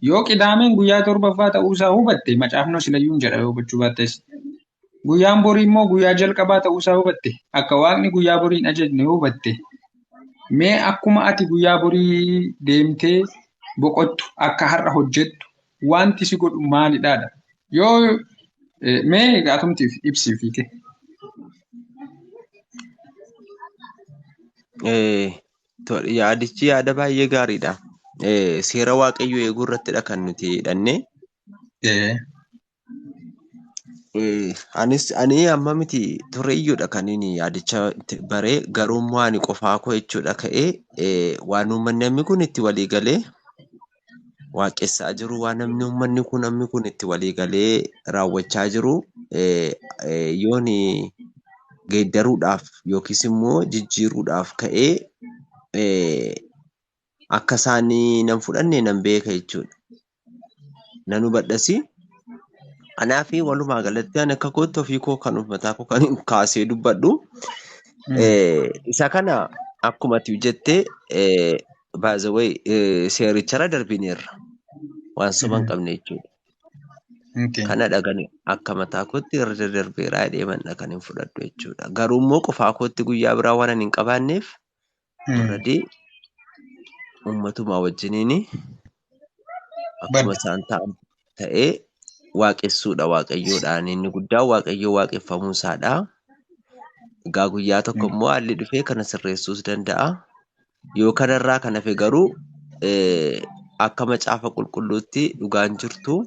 Yoo qidaameen guyyaa torbaffaa ta'uusaa hubatte macaafni silayyuun jedha yoo hubachuu baattes. Guyyaan borii immoo guyyaa jalqabaa ta'uusaa hubatte akka waaqni guyyaa borii hin ajajne hubatte. Mee akkuma ati guyyaa borii deemtee boqottu akka har'a hojjettu wanti si godhu maalidhaadha? Yoo mee gaatumtiif ibsiif hiike. Yaadichi yaada baay'ee gaariidha. Seera waaqayyoo eeguu irrattidha kan nuti hidhanne. Ani amma miti turreeyyoodha kan inni yaadicha baree garummaa ani qofaa koo jechuudha ka'ee waan uummanni namni kun itti walii galee waaqessaa jiru waan namni kun itti walii galee raawwachaa jiru yoon geeddaruudhaaf yookiis immoo jijjiiruudhaaf ka'ee akka isaanii nan fudhanne nan beeka jechuudha. Nan hubadhasi. Anaafi walumaa galatti ani akka kootti ofii koo kan mataa koo kan kaasee dubbadhu. Isa kana akkuma ati jettee baazawee seericharra darbineerra waan soba hin qabne jechuudha. Kana dhagani akka mataa kootti irra darbeeraa deemanna kan hin fudhadhu jechuudha. Garuu immoo qofaa kootti guyyaa biraa waan ani hin qabaanneef duradii uummatuma wajjiniin akkuma isaan ta'ee waaqessuudha waaqayyoodhaan inni guddaa waaqayyoo waaqeffamuu isaadha. Egaa guyyaa tokko immoo haalli dhufee kana sirreessuus danda'a. Yoo kanarraa kan hafe garuu akka macaafa qulqulluutti dhugaan jirtu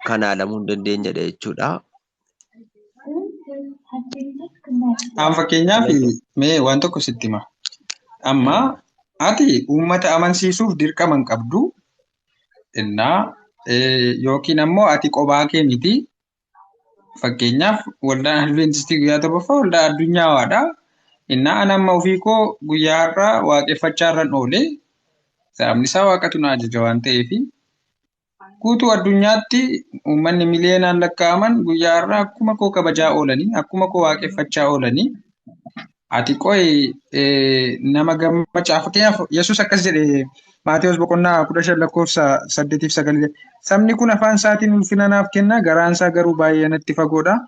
kan haalamuu hin dandeenyedha jechuudha. Fakkeenyaaf mee waan tokko sitti hima. Amma ati uummata amansiisuuf dirqama hin qabdu. Innaa yookiin ammoo ati qophaa kee miti. Fakkeenyaaf waldaan Adventistii guyyaa torbaffaa waldaa addunyaadha. Innaa ani amma ofii koo guyyaa har'aa waaqeffachaa irran oole. Sababni isaa waaqatu na ajaja waan ta'eef. Guutuu addunyaatti uummanni miliyoonaan lakkaa'aman guyyaa har'aa akkuma koo kabajaa oolanii, akkuma koo waaqeffachaa oolanii. Ati qo'i nama gammachaa. Fakkeenyaaf Yesuus akkas jedhe Maatewos boqonnaa 15 lakkoofsa 8-9. Sabni kun afaan isaatiin ulfina naaf kenna, garaan isaa garuu baay'ee natti fagoodha.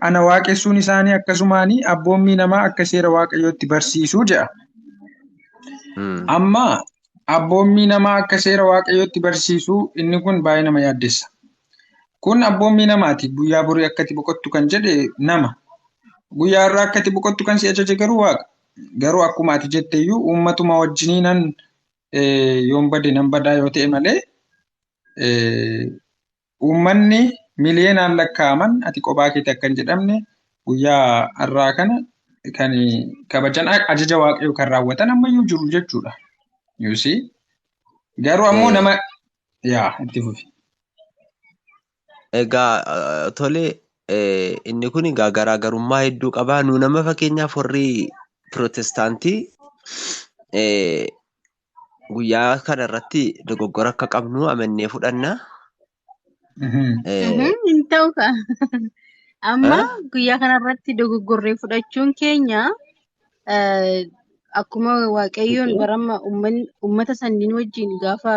Ana waaqessuun isaanii akkasumaanii abboommii namaa akka seera waaqayyootti barsiisuu jedha. Amma abboommii namaa akka seera waaqayyootti barsiisuu inni kun baay'ee nama yaaddessa. Kun abboommii namaati. Guyyaa borii akkati boqottu kan jedhe nama. Guyyaa irraa akkati boqottu kan si ajaje garuu waaqa. Garuu akkuma ati jetteeyyuu uummatuma wajjiniinan yoon bade nan badaa yoo ta'e malee uummanni miliyoonaan lakkaa'aman ati qophaa keetti akka hin jedhamne guyyaa har'aa kana kan kabajan ajaja waaqayyoo kan raawwatan ammayyuu jiru jechuudha. Yuusii garuu ammoo nama itti fufi. Egaa tolee inni kun egaa garaagarummaa hedduu qaba. Nu nama fakkeenyaaf warri Pirotestaantii guyyaa kana irratti dogoggora akka qabnu amannee fudhanna. Hin ta'u amma guyyaa kana irratti dogoggorree fudhachuun keenya akkuma waaqayyoon baramma uummata sanniin wajjin gaafa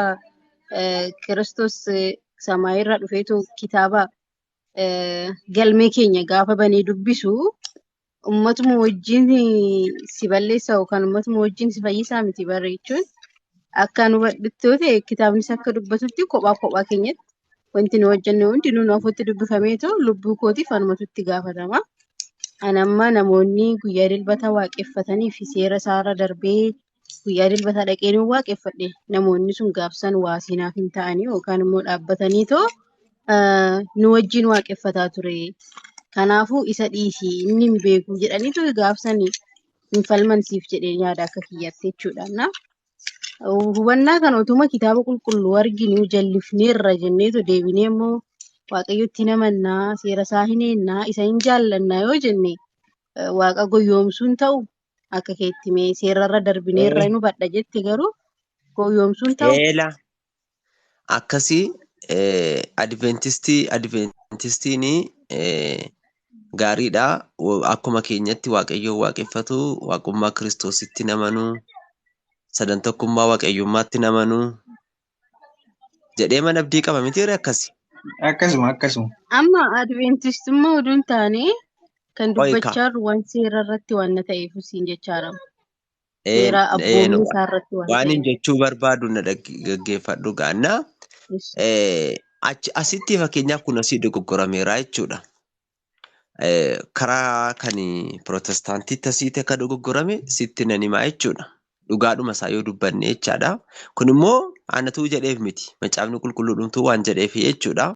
Kiristoos samaayirraa dhufeetu kitaaba galmee keenya gaafa banee dubbisu uummatuma wajjin si balleessa yookaan uummatuma wajjin si fayyisaa miti barreechuun akka nu hubadhutti kitaabnis akka dubbatutti kophaa keenyatti wanti nu hojjenne hundi nu ofitti dubbifameetu lubbuu kootiif anumatutti gaafatama. Anamma namoonni guyyaa dilbata waaqeffatanii fi seera isaarra darbee guyyaa dilbata dhaqee nu waaqeffadhe namoonni sun gaafsan waasiinaaf hin ta'anii yookaan immoo dhaabbataniitoo nu wajjin waaqeffataa ture. Kanaafuu isa dhiisii inni hin beeku jedhaniitu gaafsanii hin falmansiif jedhee yaada akka kiyyaatti jechuudha. Hubannaa kan otuma kitaaba qulqulluu arginu jallifneerra jenneetu deebinee immoo waaqayyotti namannaa seera isaa hin eennaa isa hin jaallannaa yoo jenne waaqa goyyoomsuun ta'u akka keetti mee seerarra darbineerra nu badha jette garuu goyyoomsuun ta'u. Akkasii Adventistiin gaariidha. Akkuma keenyatti waaqayyoon waaqeffatu, waaqummaa Kiristoositti namanuu, sadan tokkummaa waaqayyummaatti namanuu, jedhee mana abdii qaba miti yeroo akkasi. Akkasuma. Amma adventistummaa oduun taane kan Qoyka. dubbachaa jirru waan seera irratti waan ta'eef siin jechaadha. Seera abboommii isaa irratti waan Waan hin ta'eef. jechuu barbaadu na gaggeeffadhu gaannaa. Asitti fakkeenyaaf kun asii dogoggorameera jechuudha. Karaa kan Pirotestaantiitti asitti akka dogoggorame sitti nan himaa jechuudha. Dhugaadhuma isaa yoo dubbanne jechaadha. Kun immoo aanatu jedheef miti. Macaafni qulqulluudhumtuu waan jedheef jechuudha.